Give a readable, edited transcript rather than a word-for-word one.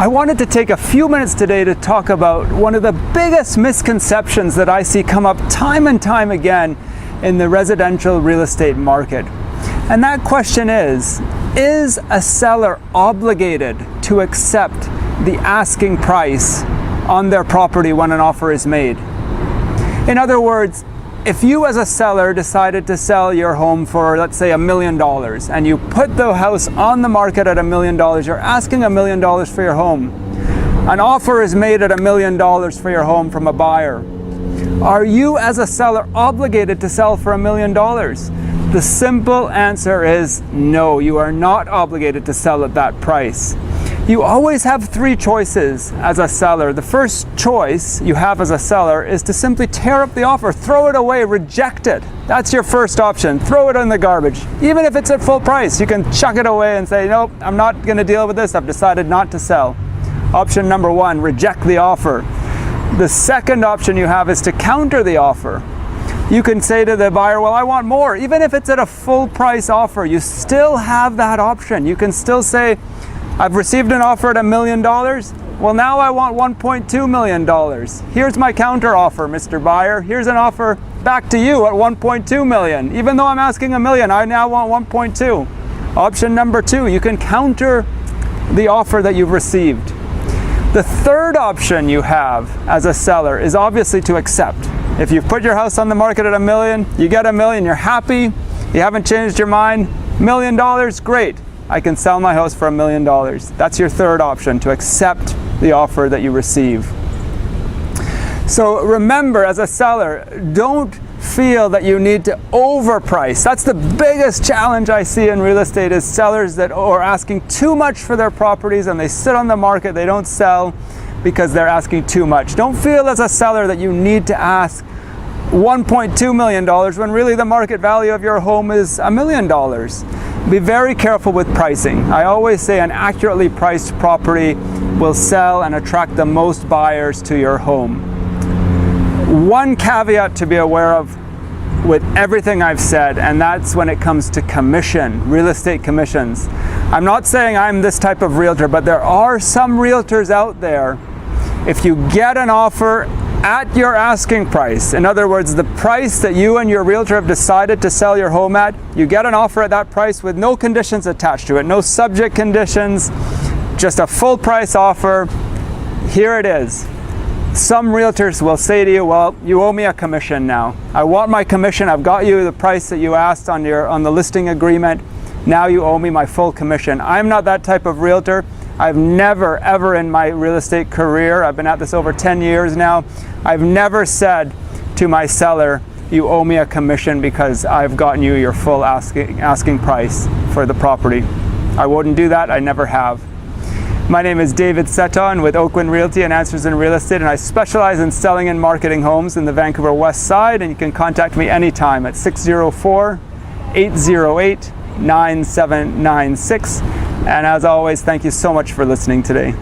I wanted to take a few minutes today to talk about one of the biggest misconceptions that I see come up time and time again in the residential real estate market. And that question is a seller obligated to accept the asking price on their property when an offer is made? In other words, if you as a seller decided to sell your home for, let's say, $1 million, and you put the house on the market at $1 million, you're asking $1 million for your home. An offer is made at $1 million for your home from a buyer. Are you as a seller obligated to sell for $1 million? The simple answer is no, you are not obligated to sell at that price. You always have three choices as a seller. The first choice you have as a seller is to simply tear up the offer, throw it away, reject it. That's your first option. Throw it in the garbage. Even if it's at full price, you can chuck it away and say, nope, I'm not going to deal with this. I've decided not to sell. Option number one, reject the offer. The second option you have is to counter the offer. You can say to the buyer, well, I want more. Even if it's at a full price offer, you still have that option. You can still say, I've received an offer at $1 million. Well, now I want $1.2 million. Here's my counter offer, Mr. Buyer. Here's an offer back to you at $1.2 million. Even though I'm asking $1 million, I now want $1.2. Option number two, you can counter the offer that you've received. The third option you have as a seller is obviously to accept. If you've put your house on the market at $1 million, you get $1 million, you're happy, you haven't changed your mind, $1 million, great. I can sell my house for $1 million. That's your third option, to accept the offer that you receive. So remember, as a seller, don't feel that you need to overprice. That's the biggest challenge I see in real estate, is sellers that are asking too much for their properties and they sit on the market, they don't sell because they're asking too much. Don't feel as a seller that you need to ask $1.2 million when really the market value of your home is $1 million. Be very careful with pricing. I always say an accurately priced property will sell and attract the most buyers to your home. One caveat to be aware of with everything I've said, and that's when it comes to commission, real estate commissions. I'm not saying I'm this type of realtor, but there are some realtors out there. If you get an offer at your asking price, in other words, the price that you and your realtor have decided to sell your home at, you get an offer at that price with no conditions attached to it, no subject conditions, just a full price offer. Here it is. Some realtors will say to you, well, you owe me a commission now. I want my commission. I've got you the price that you asked on the listing agreement. Now you owe me my full commission. I'm not that type of realtor. I've never, ever in my real estate career, I've been at this over 10 years now, I've never said to my seller, you owe me a commission because I've gotten you your full asking price for the property. I wouldn't do that. I never have. My name is David Seton with Oakland Realty and Answers in Real Estate, and I specialize in selling and marketing homes in the Vancouver West Side, and you can contact me anytime at 604-808-9796. And as always, thank you so much for listening today.